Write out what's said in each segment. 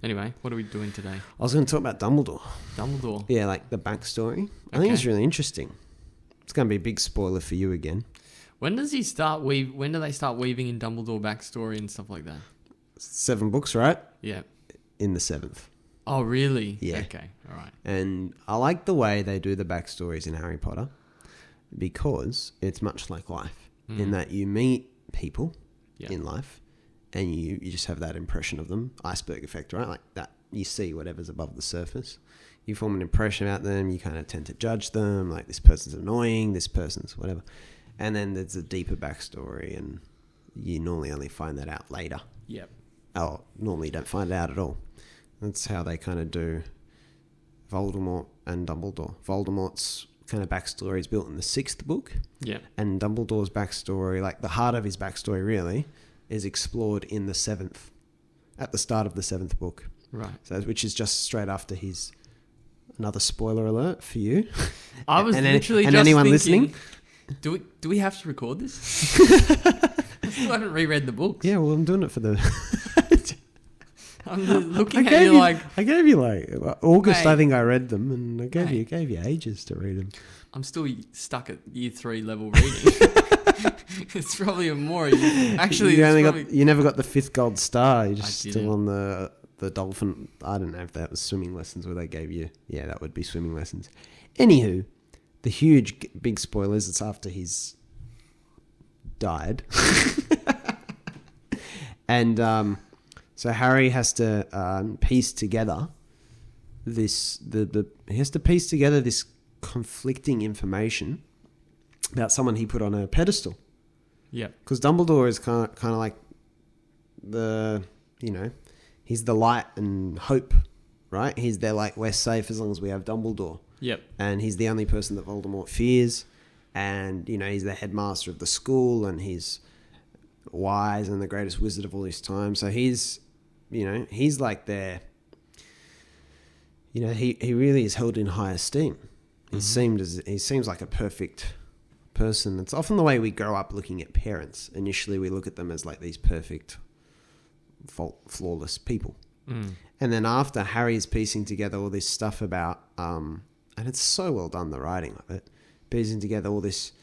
Anyway, what are we doing today? I was going to talk about Dumbledore. Dumbledore. Yeah, like the backstory. I think it's really interesting. It's going to be a big spoiler for you again. When does he start when do they start weaving in Dumbledore backstory and stuff like that? 7 books, right? Yeah. In the 7th. Oh, really? Yeah. Okay, all right. And I like the way they do the backstories in Harry Potter because it's much like life in that you meet people in life and you just have that impression of them. Iceberg effect, right? Like that. You see whatever's above the surface. You form an impression about them. You kind of tend to judge them. Like this person's annoying, this person's whatever. And then there's a deeper backstory and you normally only find that out later. Yep. Oh, normally you don't find it out at all. That's how they kind of do Voldemort and Dumbledore. Voldemort's kind of backstory is built in the 6th book. Yeah. And Dumbledore's backstory, like the heart of his backstory really, is explored in the 7th, at the start of the 7th book. Right. So, which is just straight after his, another spoiler alert for you. I was literally and just anyone thinking, listening. Do we have to record this? I still haven't reread the books. Yeah, well, I'm doing it for the... I'm looking at you like... I gave you like August. Mate, I think I read them, and I gave you ages to read them. I'm still stuck at year 3 level reading. It's probably more. Actually, you never got the 5th gold star. You're just still on the dolphin. I don't know if that was swimming lessons where they gave you. Yeah, that would be swimming lessons. Anywho, the huge big spoilers. It's after he's died, and so Harry has to piece together this. He has to piece together this conflicting information about someone he put on a pedestal. Yeah. Because Dumbledore is kind of like he's the light and hope, right? He's there like, we're safe as long as we have Dumbledore. Yep. And he's the only person that Voldemort fears. And, he's the headmaster of the school and he's wise and the greatest wizard of all his time. So he's like their, he really is held in high esteem. He seems like a perfect person. It's often the way we grow up looking at parents. Initially, we look at them as like these perfect, flawless people. And then after Harry's piecing together all this stuff about, and it's so well done, the writing of it, piecing together all this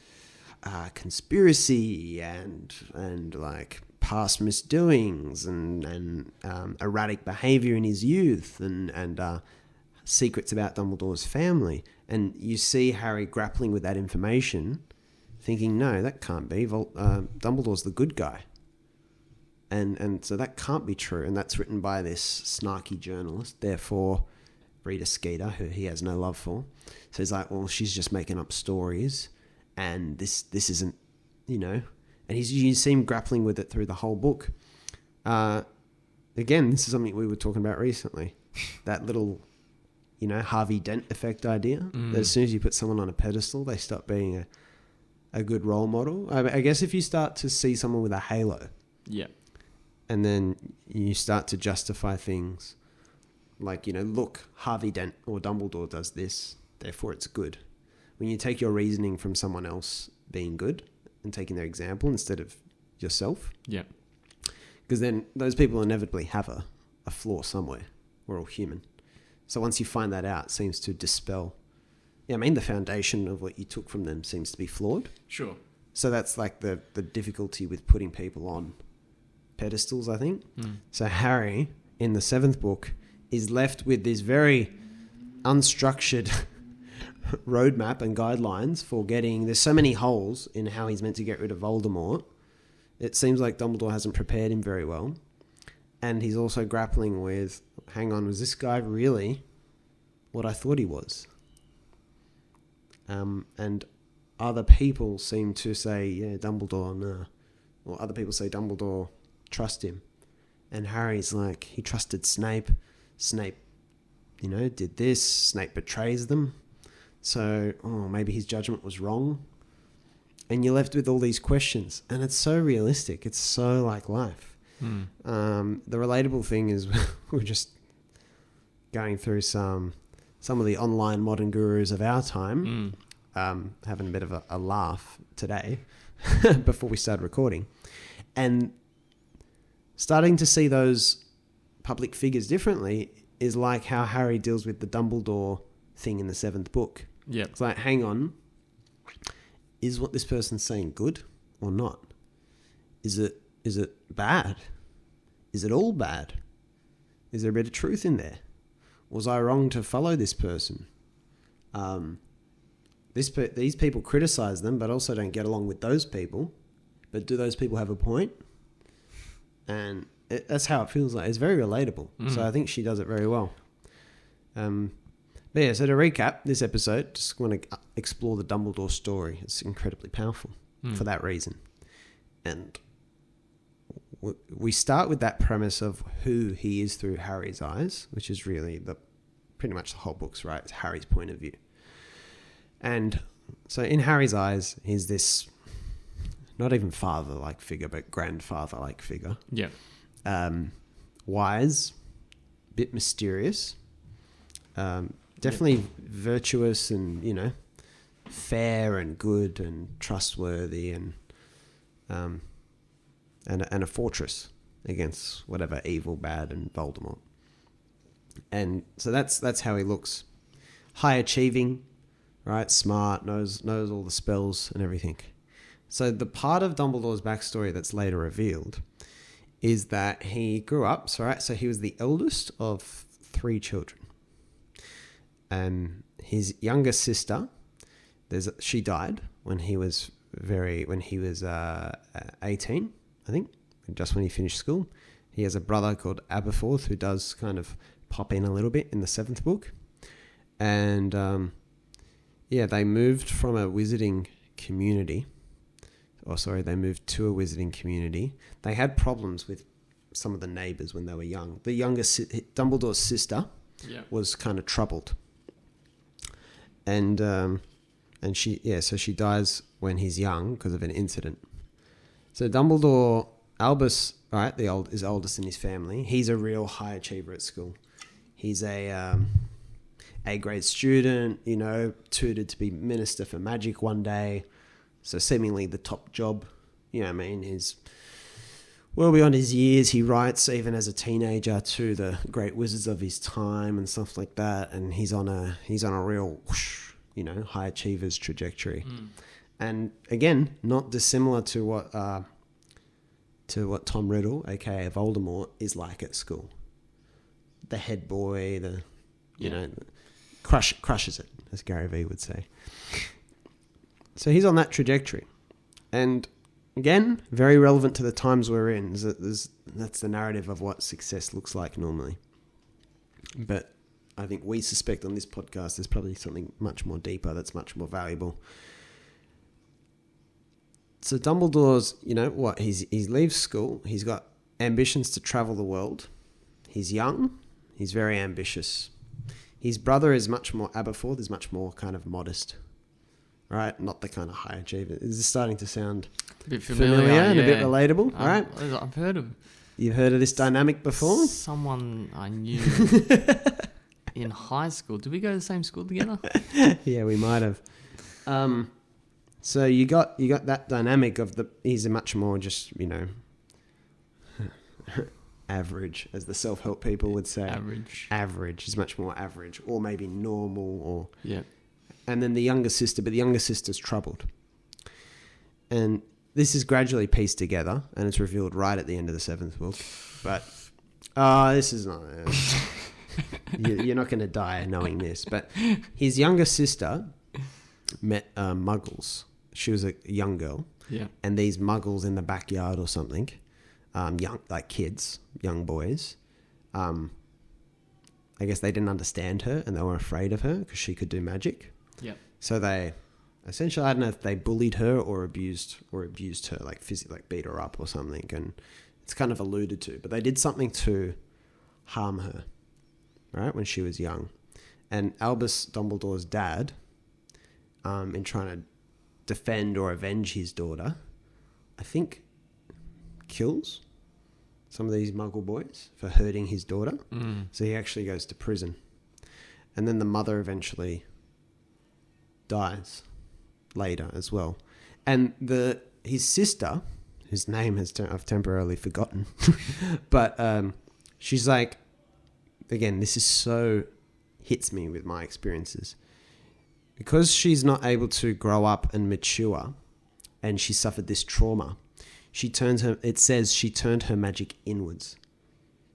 conspiracy and like past misdoings and erratic behavior in his youth and secrets about Dumbledore's family. And you see Harry grappling with that information, thinking, no, that can't be. Dumbledore's the good guy. And so that can't be true. And that's written by this snarky journalist, therefore Rita Skeeter, who he has no love for. So he's like, well, she's just making up stories. And this isn't, and you see him grappling with it through the whole book. Again, this is something we were talking about recently. That little... Harvey Dent effect idea. That as soon as you put someone on a pedestal, they stop being a good role model. I guess if you start to see someone with a halo, and then you start to justify things like, look, Harvey Dent or Dumbledore does this, therefore it's good. When you take your reasoning from someone else being good and taking their example instead of yourself, because then those people inevitably have a flaw somewhere. We're all human. So once you find that out, it seems to dispel... the foundation of what you took from them seems to be flawed. Sure. So that's like the difficulty with putting people on pedestals, I think. So Harry, in the 7th book, is left with this very unstructured roadmap and guidelines for getting... There's so many holes in how he's meant to get rid of Voldemort. It seems like Dumbledore hasn't prepared him very well. And he's also grappling with, hang on, was this guy really what I thought he was? And other people seem to say, yeah, Dumbledore, no. Or other people say, Dumbledore, trust him. And Harry's like, he trusted Snape. Snape, did this. Snape betrays them. So, maybe his judgment was wrong. And you're left with all these questions. And it's so realistic. It's so like life. The relatable thing is we're just going through some of the online modern gurus of our time, having a bit of a laugh today before we started recording, and starting to see those public figures differently is like how Harry deals with the Dumbledore thing in the 7th book. Yeah. It's like, hang on, is what this person's saying good or not? Is it bad? Is it all bad? Is there a bit of truth in there? Was I wrong to follow this person? These people criticize them, but also don't get along with those people. But do those people have a point? And that's how it feels like. It's very relatable. So I think she does it very well. But yeah, so to recap this episode, just want to explore the Dumbledore story. It's incredibly powerful for that reason. And we start with that premise of who he is through Harry's eyes, which is really pretty much the whole book's right. It's Harry's point of view. And so in Harry's eyes, he's this not even father-like figure, but grandfather-like figure. Yeah. Wise, bit mysterious, definitely virtuous and, fair and good and trustworthy and a fortress against whatever evil, bad, and Voldemort. And so that's how he looks. High achieving, right? Smart, knows all the spells and everything. So the part of Dumbledore's backstory that's later revealed is that he grew up, so he was the eldest of 3 children. And his younger sister, she died when he was 18, I think, just when he finished school. He has a brother called Aberforth who does kind of pop in a little bit in the 7th book. And they moved from a wizarding community. They moved to a wizarding community. They had problems with some of the neighbours when they were young. The youngest, Dumbledore's sister, was kind of troubled. And she dies when he's young because of an incident. So Dumbledore, Albus, right, is oldest in his family. He's a real high achiever at school. He's a A-grade student, tutored to be Minister for Magic one day. So seemingly the top job, he's well beyond his years. He writes even as a teenager to the great wizards of his time and stuff like that. And he's on a real, high achievers trajectory. And again, not dissimilar to what Tom Riddle, aka Voldemort, is like at school. The head boy, crushes it, as Gary Vee would say. So he's on that trajectory. And again, very relevant to the times we're in. That's the narrative of what success looks like normally. But I think we suspect on this podcast there's probably something much more deeper that's much more valuable. So Dumbledore's, he leaves school. He's got ambitions to travel the world. He's young. He's very ambitious. His brother is much more, Aberforth is much more kind of modest. Right? Not the kind of high achiever. Is this starting to sound a bit familiar and a bit relatable? Right? I've heard of... You've heard of this dynamic before? Someone I knew in high school. Did we go to the same school together? Yeah, we might have. So you got that dynamic of he's a much more just, average, as the self-help people would say. Average. He's much more average, or maybe normal, or... Yeah. And then the younger sister's troubled. And this is gradually pieced together, and it's revealed right at the end of the 7th book. But, this is not... you're not going to die knowing this. But his younger sister met Muggles. She was a young girl. Yeah. And these Muggles in the backyard or something, young boys, I guess they didn't understand her and they were afraid of her because she could do magic. Yeah. So they essentially, I don't know if they bullied her or abused her, like physically, like beat her up or something. And it's kind of alluded to, but they did something to harm her, right, when she was young. And Albus Dumbledore's dad, in trying to defend or avenge his daughter, I think kills some of these Muggle boys for hurting his daughter. So he actually goes to prison. And then the mother eventually dies later as well. And his sister, whose name I've temporarily forgotten, but she's like again, this is so hits me with my experiences. Because she's not able to grow up and mature, and she suffered this trauma, it says she turned her magic inwards.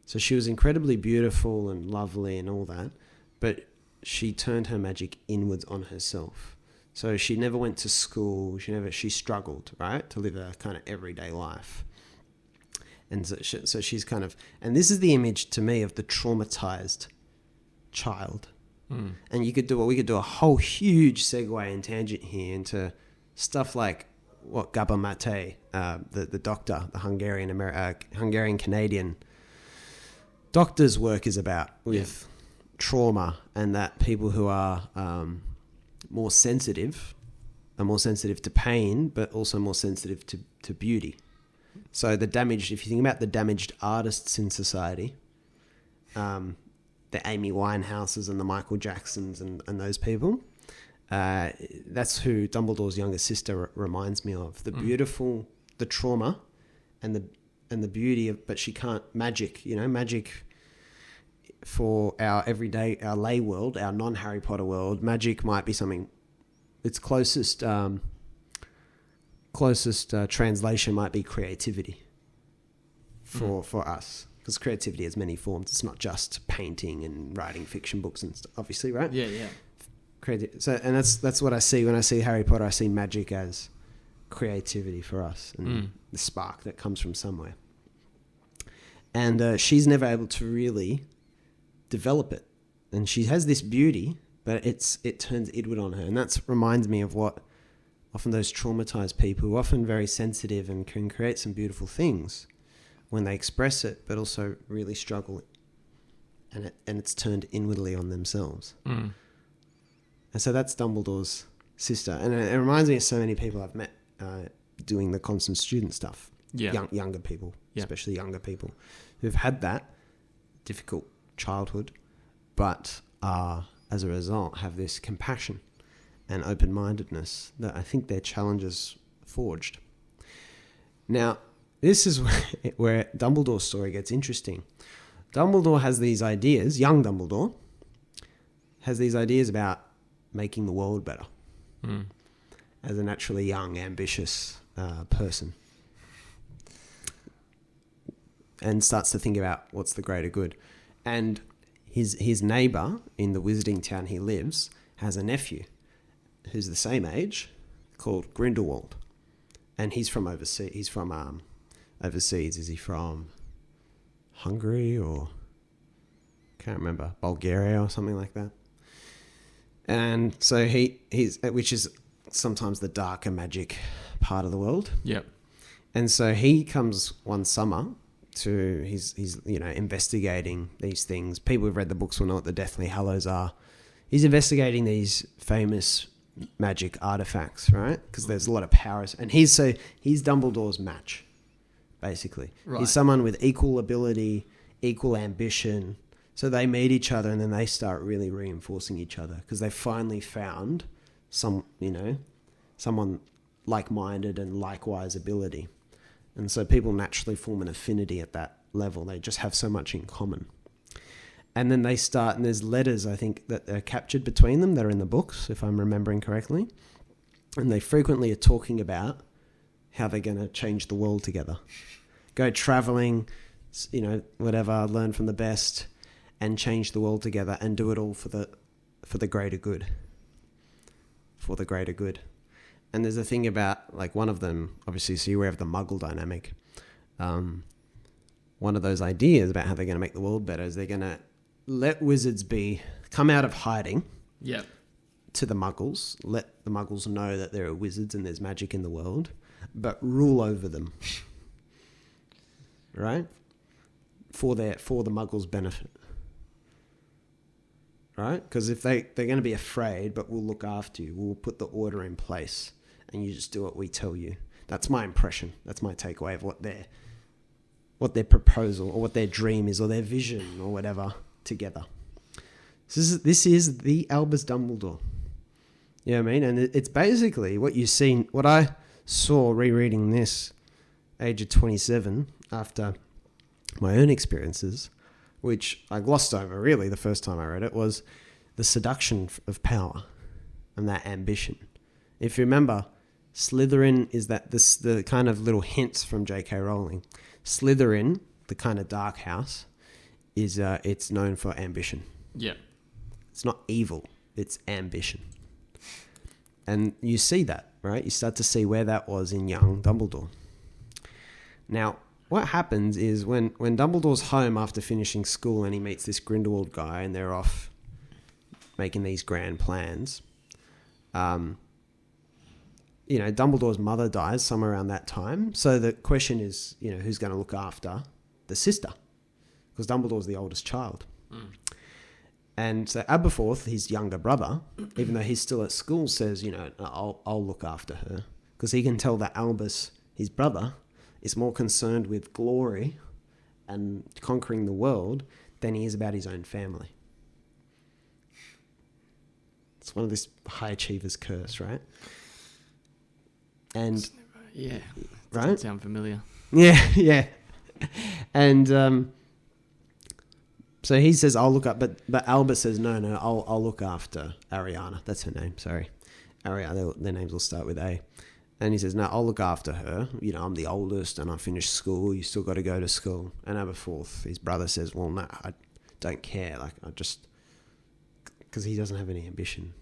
So she was incredibly beautiful and lovely and all that, but she turned her magic inwards on herself. So she never went to school. She struggled, right, to live a kind of everyday life. And so she's kind of, and this is the image to me of the traumatized child. And we could do a whole huge segue and tangent here into stuff like what Gabor Mate, the doctor, the Hungarian Canadian doctor's work is about with trauma, and that people who are more sensitive to pain, but also more sensitive to beauty. So if you think about the damaged artists in society, the Amy Winehouses and the Michael Jacksons and those people, that's who Dumbledore's younger sister reminds me of. The beautiful, the trauma, and the beauty of, but she can't magic for our everyday, our lay world, our non-Harry Potter world. Magic might be something. Its closest translation might be creativity for us. Because creativity has many forms. It's not just painting and writing fiction books and stuff, obviously, right? Yeah, yeah. So, and that's what I see when I see Harry Potter. I see magic as creativity for us, and the spark that comes from somewhere. And she's never able to really develop it, and she has this beauty, but it turns inward on her, and that reminds me of what often those traumatized people, who are often very sensitive and can create some beautiful things when they express it, but also really struggle, and it's turned inwardly on themselves. And so that's Dumbledore's sister, and it reminds me of so many people I've met doing the constant student stuff. Younger people, especially younger people who've had that difficult childhood, but as a result have this compassion and open-mindedness that I think their challenges forged. Now, this is where Dumbledore's story gets interesting. Dumbledore has these ideas, young Dumbledore has these ideas about making the world better as a naturally young, ambitious person, and starts to think about what's the greater good. And his neighbour in the wizarding town he lives has a nephew who's the same age, called Grindelwald, and he's from overseas. He's from overseas. Is he from Hungary or can't remember, Bulgaria or something like that? And so he's which is sometimes the darker magic part of the world. Yep. And so he comes one summer to he's investigating these things. People who've read the books will know what the Deathly Hallows are. He's investigating these famous magic artifacts, right? Because there's a lot of powers, and he's Dumbledore's match, basically. Right. He's someone with equal ability, equal ambition. So they meet each other, and then they start really reinforcing each other because they finally found someone like-minded and likewise ability. And so people naturally form an affinity at that level. They just have so much in common. And then they start, and there's letters, I think, that are captured between them that are in the books, if I'm remembering correctly. And they frequently are talking about how they're going to change the world together. Go traveling, whatever, learn from the best, and change the world together, and do it all for the greater good. For the greater good. And there's a thing about, like, one of them, obviously, so you're aware of the Muggle dynamic. One of those ideas about how they're going to make the world better is they're going to let wizards come out of hiding to the Muggles, let the Muggles know that there are wizards and there's magic in the world, but rule over them, right? For the Muggles' benefit, right? Because if they're going to be afraid, but we'll look after you, we'll put the order in place, and you just do what we tell you. That's my impression. That's my takeaway of what their proposal or what their dream is or their vision or whatever together. So this is the Albus Dumbledore. You know what I mean? And it's basically what I saw rereading this age of 27 after my own experiences which I glossed over really the first time I read it, was the seduction of power and that ambition. If you remember, Slytherin is the kind of little hints from J.K. Rowling. Slytherin, the kind of dark house, is it's known for ambition. Yeah. It's not evil, it's ambition. And you see that, right? You start to see where that was in young Dumbledore. Now, what happens is when Dumbledore's home after finishing school and he meets this Grindelwald guy and they're off making these grand plans, Dumbledore's mother dies somewhere around that time. So the question is, who's going to look after the sister? Because Dumbledore's the oldest child. Mm. And so Aberforth, his younger brother, even though he's still at school, says, I'll look after her. Because he can tell that Albus, his brother, is more concerned with glory and conquering the world than he is about his own family. It's one of this high achiever's curse, right? And yeah, right? Doesn't sound familiar. Yeah. And so he says, "I'll look up," but Albus says, "No, I'll look after Ariana." That's her name. Sorry, Ariana. Their names will start with A. And he says, "No, I'll look after her. I'm the oldest, and I finished school. You still got to go to school." And Aberforth, his brother, says, "Well, no, I don't care. Like, I just..." Because he doesn't have any ambition.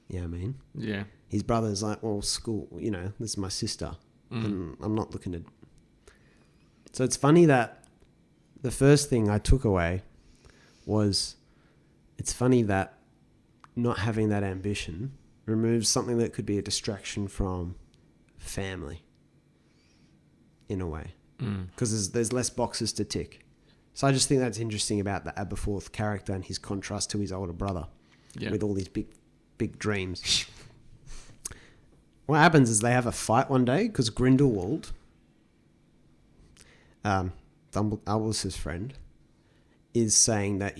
You know what I mean? Yeah. His brother's like, well, school, this is my sister. And I'm not looking to... So it's funny that the first thing I took away was, it's funny that not having that ambition removes something that could be a distraction from family, in a way. Because there's less boxes to tick. So I just think that's interesting about the Aberforth character and his contrast to his older brother. Yeah. With all these big dreams. What happens is they have a fight one day because Grindelwald, Albus's friend, is saying that,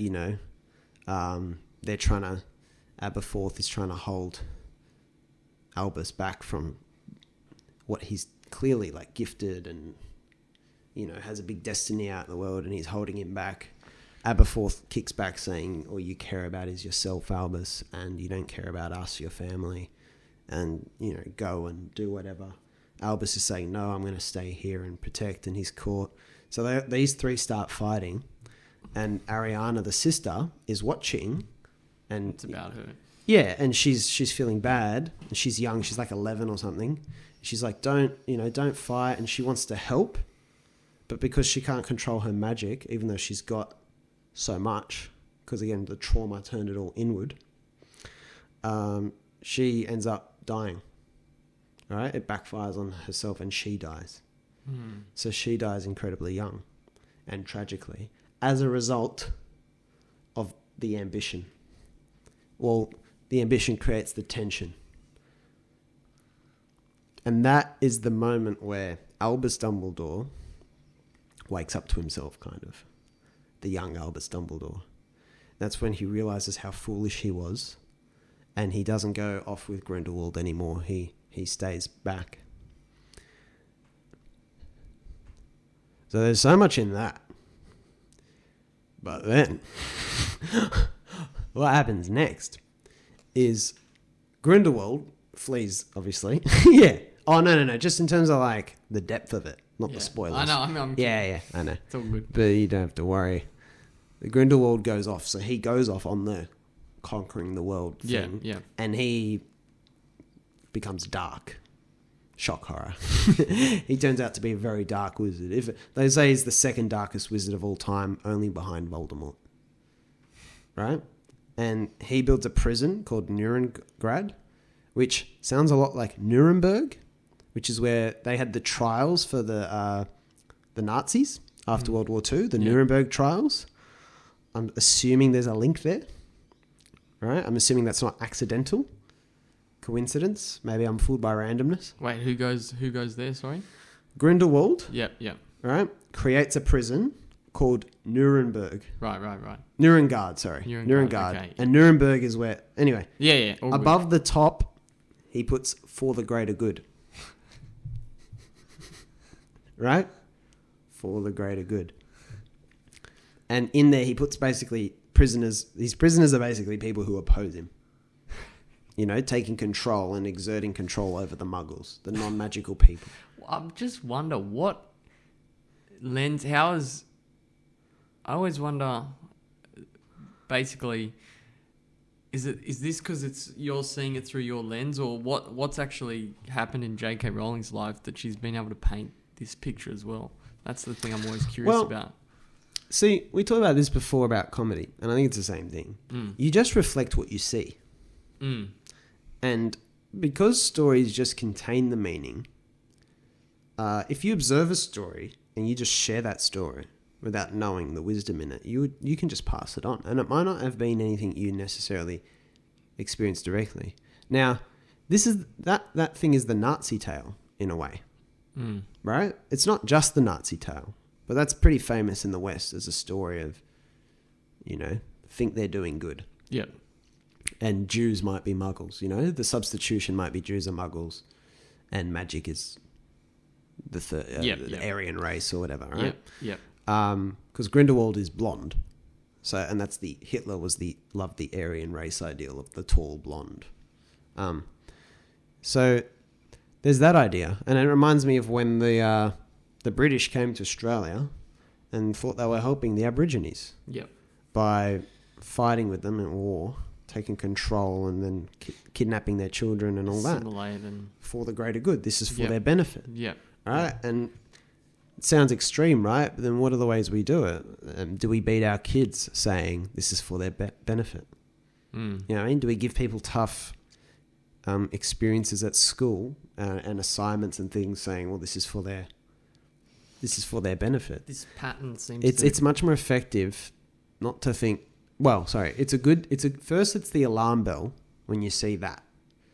they're trying to... Aberforth is trying to hold Albus back from what he's clearly gifted and, has a big destiny out in the world, and he's holding him back. Aberforth kicks back saying, all you care about is yourself, Albus, and you don't care about us, your family, and, go and do whatever. Albus is saying, no, I'm going to stay here and protect, and he's caught. So these three start fighting, and Ariana, the sister, is watching. And it's about her. Yeah, and she's feeling bad. She's young, she's 11 or something. She's like, don't fight, and she wants to help, but because she can't control her magic, even though she's got so much, because again the trauma turned it all inward, she ends up dying. All right, it backfires on herself and she dies. So she dies incredibly young and tragically as a result of the ambition. Well, the ambition creates the tension, and that is the moment where Albus Dumbledore wakes up to himself, kind of. The young Albus Dumbledore. That's when he realizes how foolish he was, and he doesn't go off with Grindelwald anymore. He stays back. So there's so much in that. But then, what happens next is Grindelwald flees, obviously. Yeah. Oh, no. Just in terms of the depth of it, not the spoilers. I know. I'm yeah, I know. It's all good. But you don't have to worry. The Grindelwald goes off, so he goes off on the conquering the world thing. Yeah. And he becomes dark. Shock horror. He turns out to be a very dark wizard. They say he's the second darkest wizard of all time, only behind Voldemort. Right? And he builds a prison called Nuremberg, which sounds a lot like Nuremberg, which is where they had the trials for the Nazis after World War II, the Nuremberg trials. I'm assuming there's a link there, right? I'm assuming that's not accidental. Coincidence? Maybe I'm fooled by randomness. Wait, who goes there, sorry? Grindelwald. Yep. Right? Creates a prison called Nuremberg. Right. Nuremberg, sorry. Nuremberg. Okay. And Nuremberg is where... Anyway. Yeah. Above the top, he puts for the greater good. Right? For the greater good. And in there, he puts basically prisoners. These prisoners are basically people who oppose him. You know, taking control and exerting control over the muggles, the non-magical people. I just wonder what lens. I always wonder. Basically, is this because you're seeing it through your lens, or what's actually happened in J.K. Rowling's life that she's been able to paint this picture as well? That's the thing I'm always curious about. See, we talked about this before about comedy, and I think it's the same thing. You just reflect what you see. And because stories just contain the meaning, if you observe a story and you just share that story without knowing the wisdom in it, you can just pass it on. And it might not have been anything you necessarily experienced directly. Now, this is that thing is the Nazi tale in a way, right? It's not just the Nazi tale, but that's pretty famous in the West as a story of, you know, think they're doing good. Yep. And Jews might be muggles, you know? The substitution might be Jews are muggles and magic is the Aryan race or whatever, right? Yep. Because Grindelwald is blonde. So, and that's Hitler loved the Aryan race ideal of the tall blonde. So there's that idea. And it reminds me of when the British came to Australia and thought they were helping the Aborigines. Yep. By fighting with them in war, taking control and then kidnapping their children and all that. For the greater good. This is for their benefit. Yeah. Right? And it sounds extreme, right? But then what are the ways we do it? Do we beat our kids saying this is for their benefit? You know what I mean? Do we give people tough experiences at school and assignments and things saying, well, this is for their benefit? This pattern seems it's much more effective not to think, first it's the alarm bell when you see that.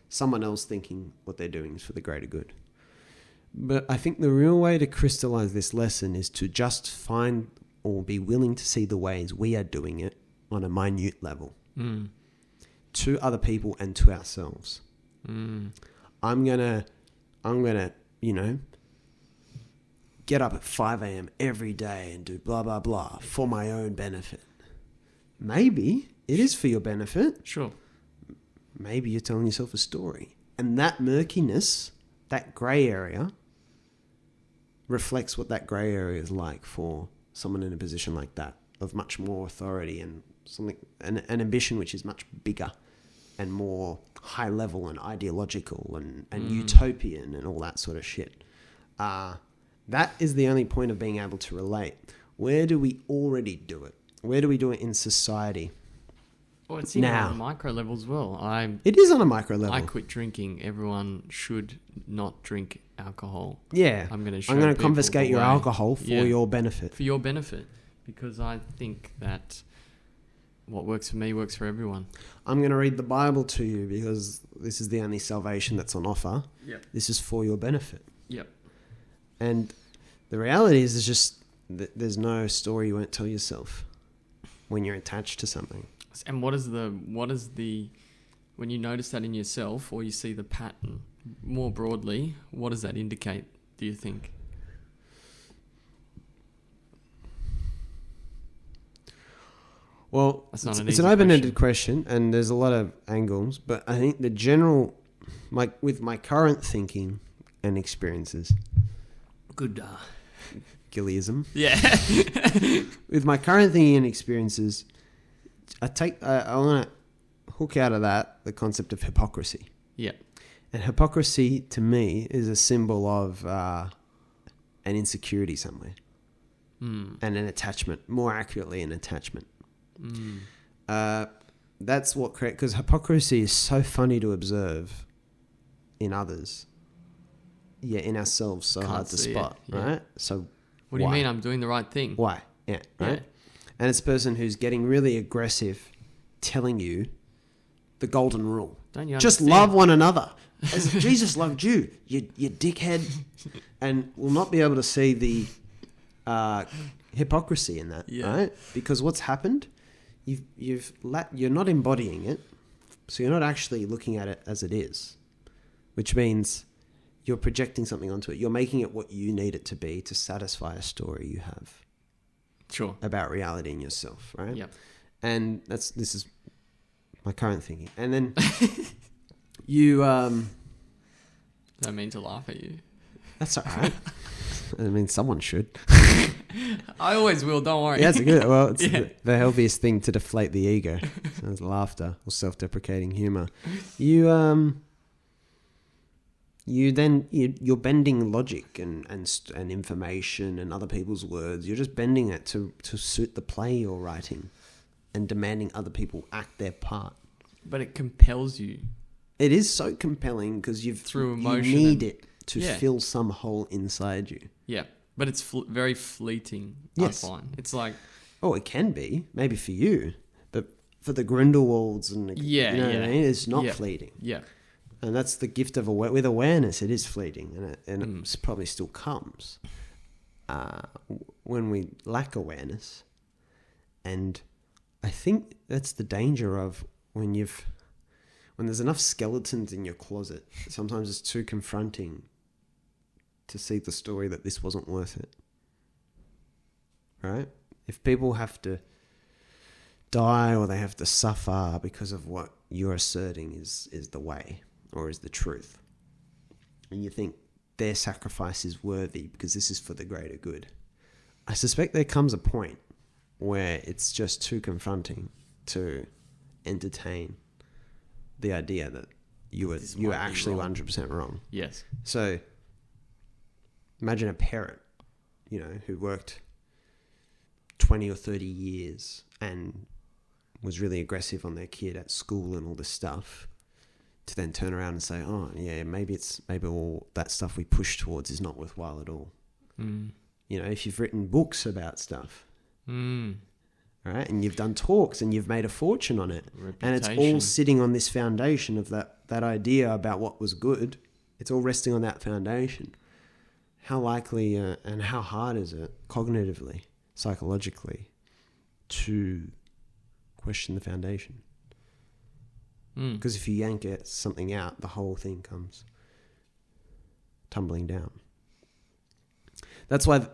Someone else thinking what they're doing is for the greater good. But I think the real way to crystallize this lesson is to just find or be willing to see the ways we are doing it on a minute level to other people and to ourselves. I'm gonna, you know, get up at 5 a.m. every day and do blah, blah, blah for my own benefit. Maybe it is for your benefit. Sure. Maybe you're telling yourself a story. And that murkiness, that grey area, reflects what that grey area is like for someone in a position like that, of much more authority and an ambition which is much bigger and more high level and ideological and utopian and all that sort of shit. That is the only point of being able to relate. Where do we already do it? Where do we do it in society? Well, it's even on a micro level as well. It is on a micro level. I quit drinking. Everyone should not drink alcohol. Yeah. I'm going to confiscate your alcohol for your benefit. For your benefit. Because I think that what works for me works for everyone. I'm going to read the Bible to you because this is the only salvation that's on offer. Yep. This is for your benefit. Yep. And the reality is just that there's no story you won't tell yourself when you're attached to something. And what is the when you notice that in yourself or you see the pattern more broadly, what does that indicate, do you think? Well, it's an open-ended question and there's a lot of angles, but I think the general, with my current thinking and experiences, good Gillyism. Yeah. With my current thinking and experiences, I want to hook out of that the concept of hypocrisy. Yeah. And hypocrisy to me is a symbol of an insecurity somewhere. And an attachment, more accurately an attachment. That's what creates, because hypocrisy is so funny to observe in others. Yeah, in ourselves, so hard to spot, right? So what do you mean I'm doing the right thing? Why? Yeah, right? Yeah. And it's a person who's getting really aggressive telling you the golden rule. Don't you understand? Just love one another. As Jesus loved you, you dickhead. And will not be able to see the hypocrisy in that, right? Because what's happened, you're not embodying it, so you're not actually looking at it as it is, which means you're projecting something onto it. You're making it what you need it to be to satisfy a story you have. Sure. about reality and yourself, right? Yep. And this is my current thinking. And then you Don't mean to laugh at you. that's all right. I mean, someone should. I always will. Don't worry. Yeah, it's good. Well, it's the healthiest thing to deflate the ego. So it's laughter or self-deprecating humor. You're bending logic and information and other people's words. You're just bending it to suit the play you're writing, and demanding other people act their part. But it compels you. It is so compelling because Through emotion you need it to fill some hole inside you. Yeah, but it's very fleeting. Yes. I find it's like, oh, it can be maybe for you, but for the Grindelwalds and you know what I mean? It's not fleeting. Yeah, and that's the gift of with awareness. It is fleeting, and it probably still comes when we lack awareness. And I think that's the danger of when there's enough skeletons in your closet. Sometimes it's too confronting to see the story that this wasn't worth it. Right? If people have to die or they have to suffer because of what you're asserting is the way or is the truth, and you think their sacrifice is worthy because this is for the greater good, I suspect there comes a point where it's just too confronting to entertain the idea that you were actually 100% wrong. Yes. So imagine a parent, who worked 20 or 30 years and was really aggressive on their kid at school and all this stuff, to then turn around and say, oh yeah, maybe all that stuff we push towards is not worthwhile at all. If you've written books about stuff, right, and you've done talks and you've made a fortune on it, and it's all sitting on this foundation of that idea about what was good. It's all resting on that foundation. How likely and how hard is it cognitively, psychologically, to question the foundation? Because if you yank something out, the whole thing comes tumbling down. That's why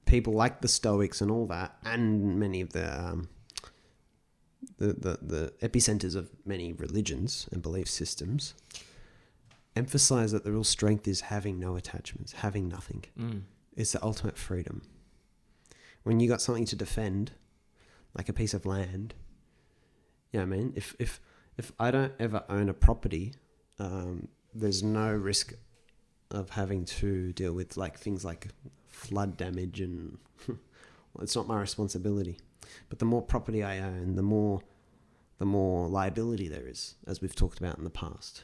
people like the Stoics and all that, and many of the epicenters of many religions and belief systems, emphasize that the real strength is having no attachments, having nothing. It's the ultimate freedom. When you got something to defend, like a piece of land, you know what I mean? If I don't ever own a property, there's no risk of having to deal with things like flood damage, and well, it's not my responsibility. But the more property I own, the more liability there is, as we've talked about in the past.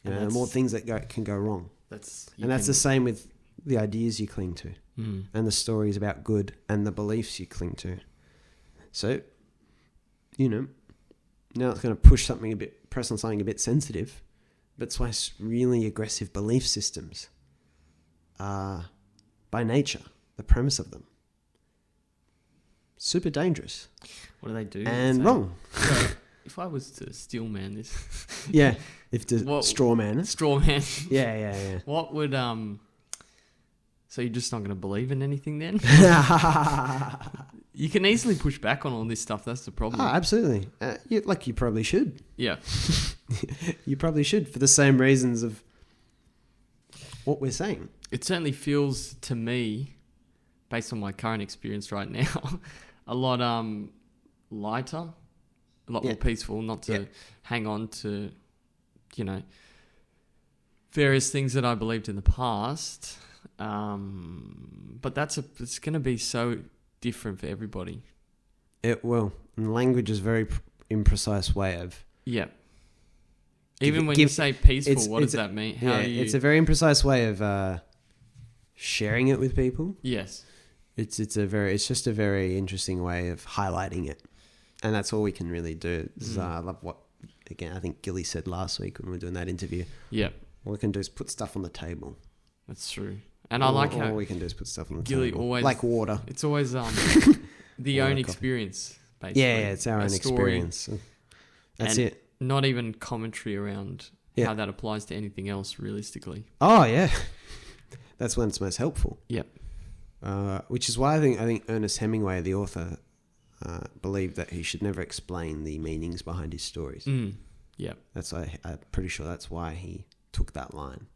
The more things that can go wrong. That's the same with the ideas you cling to, and the stories about good, and the beliefs you cling to. So, now it's going to press on something a bit sensitive, but it's why really aggressive belief systems are, by nature, the premise of them, super dangerous. What do they do? And wrong. So if I was to steel man this, yeah, straw man. Straw man. Yeah. What would So you're just not going to believe in anything then? You can easily push back on all this stuff. That's the problem. Oh, absolutely. You probably should. Yeah. You probably should, for the same reasons of what we're saying. It certainly feels to me, based on my current experience right now, a lot lighter, a lot more peaceful, not to hang on to, various things that I believed in the past. But it's going to be so different for everybody. It will. And language is a very imprecise way of... Yeah. Even when you say peaceful, what does that mean? It's a very imprecise way of sharing it with people. Yes. It's just a very interesting way of highlighting it. And that's all we can really do. I love what, again, I think Gilly said last week when we were doing that interview. Yeah. All we can do is put stuff on the table. That's true. And I like how all we can do is put stuff on the Gilly table. always, like water. It's always the own experience, basically. Yeah, it's our own experience. That's it. Not even commentary around how that applies to anything else realistically. Oh, yeah. That's when it's most helpful. Yep. Which is why I think Ernest Hemingway, the author, believed that he should never explain the meanings behind his stories. Yeah. I'm pretty sure that's why he took that line.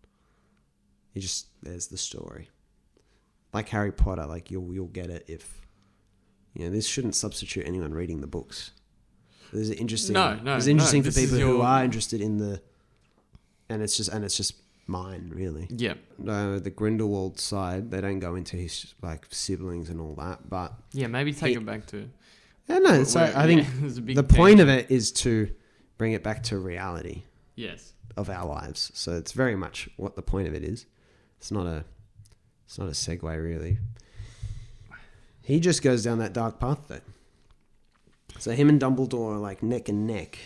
There's the story. Like Harry Potter, like you'll get it if, this shouldn't substitute anyone reading the books. There's interesting. It's interesting for people who are interested in and it's just mine really. Yeah. The Grindelwald side, they don't go into his like siblings and all that, but yeah, maybe take it back to. Yeah, no. I think the point of it is to bring it back to reality. Yes. Of our lives, so it's very much what the point of it is. It's not a segue really. He just goes down that dark path though. So him and Dumbledore are like neck and neck,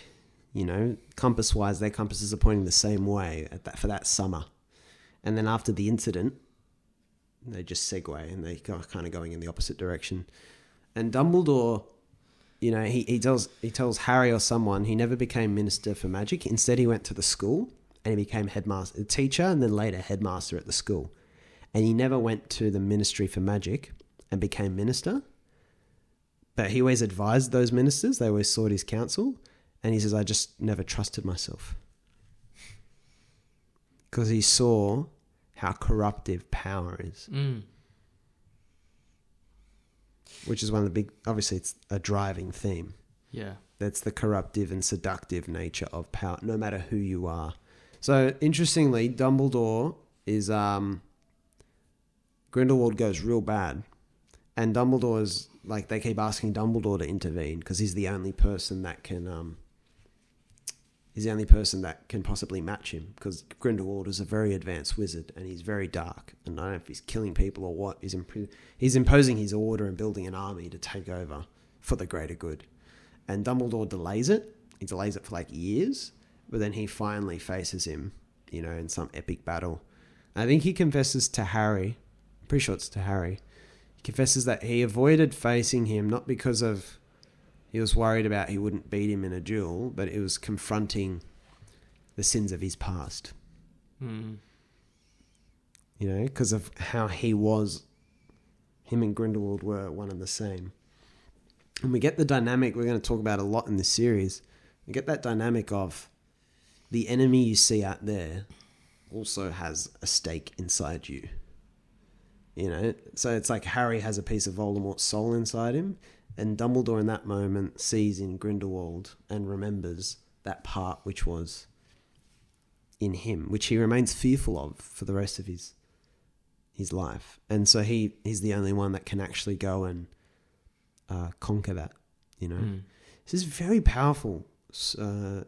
compass-wise, their compasses are pointing the same way for that summer. And then after the incident, they just segue and they go kind of going in the opposite direction. And Dumbledore, he tells Harry or someone he never became Minister for Magic. Instead, he went to the school and he became headmaster, teacher, and then later headmaster at the school. And he never went to the Ministry for Magic and became minister. But he always advised those ministers. They always sought his counsel. And he says, I just never trusted myself. Because he saw how corruptive power is. Which is one of the big... Obviously, it's a driving theme. Yeah. That's the corruptive and seductive nature of power, no matter who you are. So, interestingly, Dumbledore is... Grindelwald goes real bad. And Dumbledore's... Like, they keep asking Dumbledore to intervene because he's the only person that can... He's the only person that can possibly match him because Grindelwald is a very advanced wizard and he's very dark. And I don't know if he's killing people or what. He's imposing his order and building an army to take over for the greater good. And Dumbledore delays it. He delays it for like years. But then he finally faces him, in some epic battle. And I think he confesses to Harry. I'm pretty sure it's to Harry. He confesses that he avoided facing him not because of... He was worried about he wouldn't beat him in a duel, but it was confronting the sins of his past. Because of how he was... Him and Grindelwald were one and the same. And we get the dynamic we're going to talk about a lot in this series. We get that dynamic of the enemy you see out there also has a stake inside you. So it's like Harry has a piece of Voldemort's soul inside him. And Dumbledore in that moment sees in Grindelwald and remembers that part which was in him, which he remains fearful of for the rest of his life. And so he's the only one that can actually go and conquer that, This is very powerful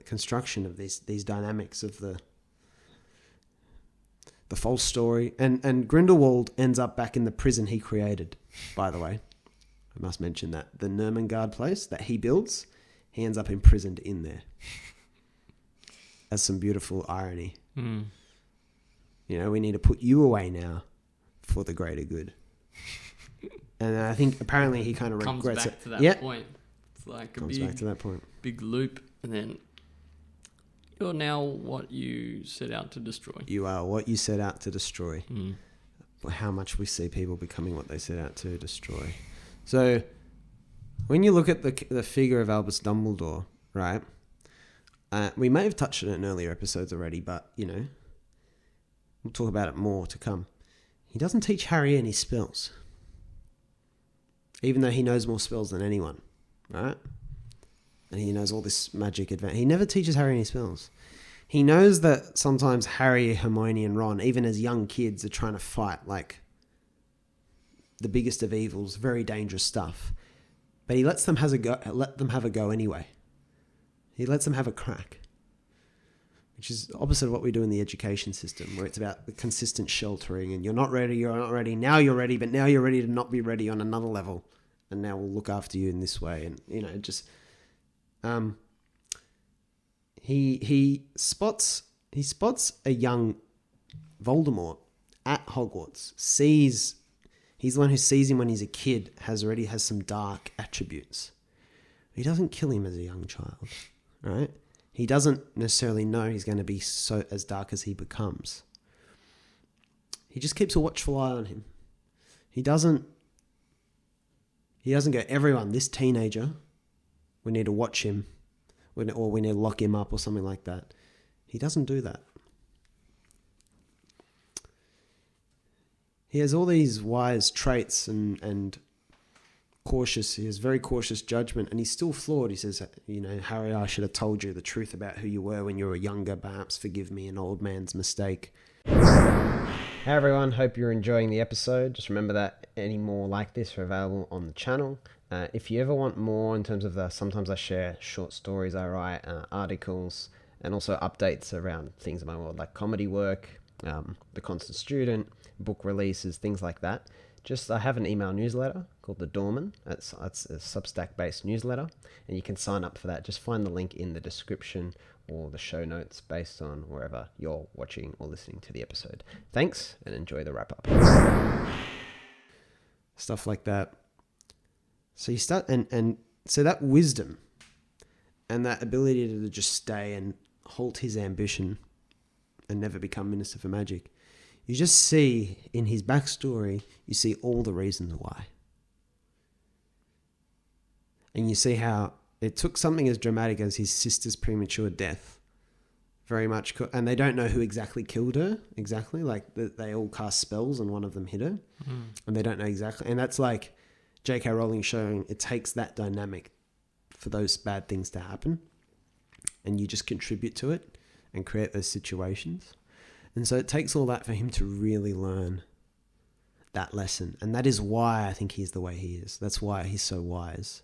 construction of these dynamics of the false story. And Grindelwald ends up back in the prison he created, by the way. I must mention that. The Nurmengard place that he builds, he ends up imprisoned in there. That's some beautiful irony. We need to put you away now for the greater good. And I think apparently he kind of regrets it. Comes back to that point. It's like comes back to that point. Big loop, and then you're now what you set out to destroy. You are what you set out to destroy. How much we see people becoming what they set out to destroy. So, when you look at the figure of Albus Dumbledore, right? We may have touched on it in earlier episodes already, but, we'll talk about it more to come. He doesn't teach Harry any spells. Even though he knows more spells than anyone, right? And he knows all this magic advantage. He never teaches Harry any spells. He knows that sometimes Harry, Hermione, and Ron, even as young kids, are trying to fight, like... the biggest of evils, very dangerous stuff. But he lets them have a go anyway. He lets them have a crack. Which is opposite of what we do in the education system, where it's about the consistent sheltering and you're not ready, now you're ready, but now you're ready to not be ready on another level. And now we'll look after you in this way. And, he spots a young Voldemort at Hogwarts, he's the one who sees him when he's a kid, already has some dark attributes. He doesn't kill him as a young child, right? He doesn't necessarily know he's going to be so as dark as he becomes. He just keeps a watchful eye on him. He doesn't go, everyone, this teenager, we need to watch him, or we need to lock him up or something like that. He doesn't do that. He has all these wise traits and cautious. He has very cautious judgment, and he's still flawed. He says, Harry, I should have told you the truth about who you were when you were younger. Perhaps forgive me, an old man's mistake. Hey everyone, hope you're enjoying the episode. Just remember that any more like this are available on the channel. If you ever want more in terms of sometimes I share short stories I write, articles, and also updates around things in my world like comedy work, The Constant Student, book releases, things like that. I have an email newsletter called The Doorman. It's a Substack-based newsletter, and you can sign up for that. Just find the link in the description or the show notes based on wherever you're watching or listening to the episode. Thanks, and enjoy the wrap-up. Stuff like that. So you start, and so that wisdom and that ability to just stay and halt his ambition and never become Minister for Magic, you just see in his backstory, you see all the reasons why. And you see how it took something as dramatic as his sister's premature death, very much, and they don't know who exactly killed her, exactly, like they all cast spells and one of them hit her, and they don't know exactly. And that's like J.K. Rowling showing it takes that dynamic for those bad things to happen, and you just contribute to it and create those situations. And so it takes all that for him to really learn that lesson. And that is why I think he's the way he is. That's why he's so wise.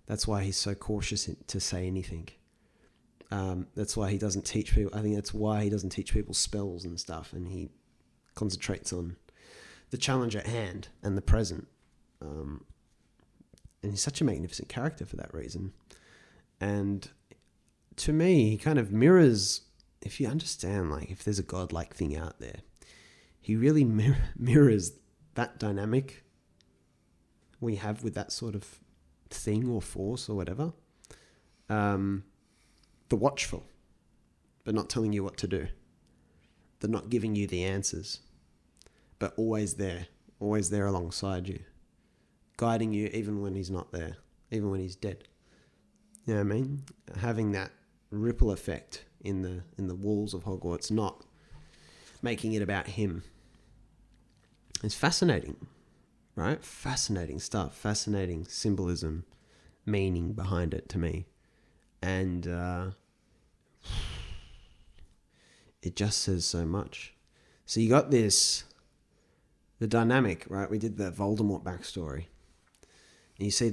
That's why he's so cautious to say anything. That's why he doesn't teach people. I think that's why he doesn't teach people spells and stuff. And he concentrates on the challenge at hand and the present. And he's such a magnificent character for that reason. And to me, he kind of mirrors... If you understand, like, if there's a godlike thing out there, he really mirrors that dynamic we have with that sort of thing or force or whatever. The watchful, but not telling you what to do. The not giving you the answers, but always there alongside you, guiding you even when he's not there, even when he's dead. You know what I mean? Having that ripple effect in the walls of Hogwarts, not making it about him. It's fascinating, right? Fascinating stuff, fascinating symbolism, meaning behind it to me. And it just says so much. So you got the dynamic, right? We did the Voldemort backstory. And you see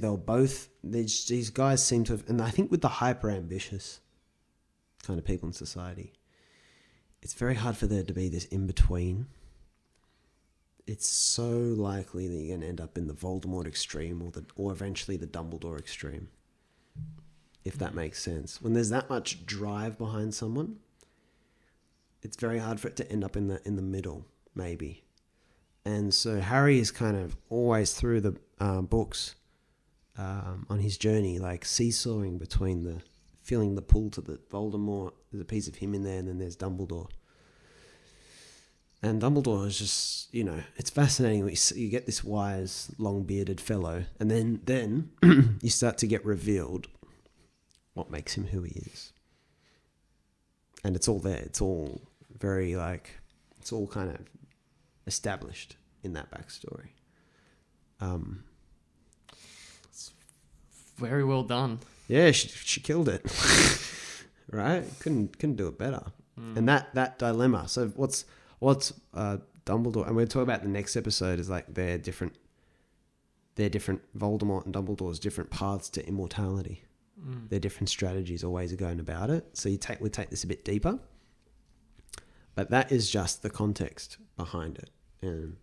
these guys seem to have, and I think with the hyper ambitious kind of people in society, it's very hard for there to be this in-between. It's so likely that you're going to end up in the Voldemort extreme or eventually the Dumbledore extreme, if that makes sense. When there's that much drive behind someone, it's very hard for it to end up in the middle, maybe. And so Harry is kind of always through the books on his journey, like seesawing between feeling the pull to the Voldemort. There's a piece of him in there, and then there's Dumbledore. And Dumbledore is just, it's fascinating. You get this wise, long-bearded fellow, and then you start to get revealed what makes him who he is. And it's all there. It's all very, it's all kind of established in that backstory. It's very well done. Yeah, she killed it, right? Couldn't do it better. And that dilemma. So what's Dumbledore? And we'll talk about the next episode. Is like they're different. Voldemort and Dumbledore's different paths to immortality. They're different strategies or ways of going about it. So we take this a bit deeper, but that is just the context behind it and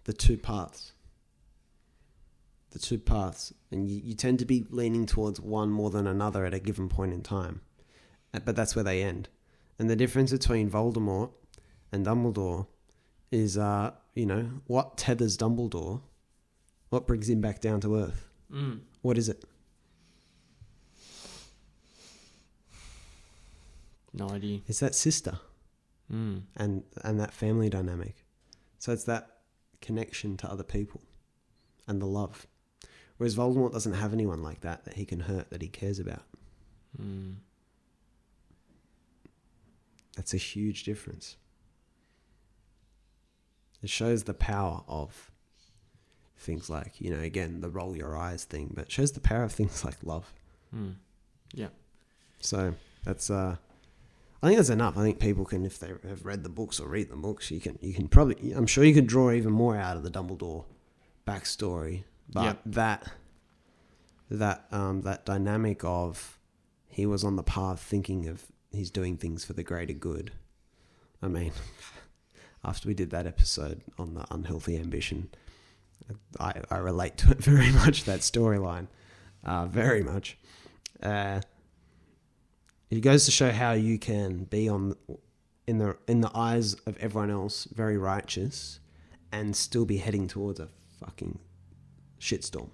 the two paths. And you tend to be leaning towards one more than another at a given point in time. But that's where they end. And the difference between Voldemort and Dumbledore is, what tethers Dumbledore? What brings him back down to earth? What is it? No idea. It's that sister and that family dynamic. So it's that connection to other people and the love. Whereas Voldemort doesn't have anyone like that he can hurt, that he cares about. That's a huge difference. It shows the power of things like, again, the roll your eyes thing, but it shows the power of things like love. Yeah. So that's, I think that's enough. I think people can, if they have read the books or read the books, you can probably, I'm sure you can draw even more out of the Dumbledore backstory. But that dynamic of he was on the path thinking of he's doing things for the greater good. I mean, after we did that episode on the unhealthy ambition, I relate to it very much, that storyline, very much. It goes to show how you can be in the eyes of everyone else very righteous and still be heading towards a fucking shitstorm.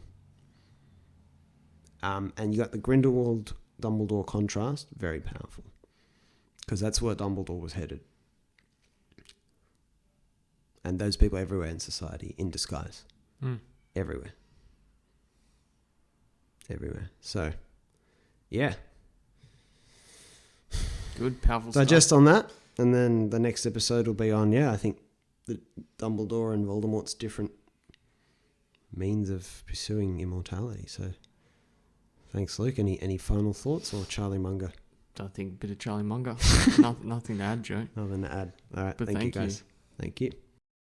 And you got the Grindelwald Dumbledore contrast, very powerful, because that's where Dumbledore was headed. And those people everywhere in society, in disguise. Everywhere. So, yeah. Good, powerful Digest stuff. on that, and then the next episode will be on, I think, the Dumbledore and Voldemort's different means of pursuing immortality. So, thanks, Luke. Any final thoughts or Charlie Munger? I think a bit of Charlie Munger. Nothing to add, Joe. Nothing to add. All right, But thank you, guys. Thank you.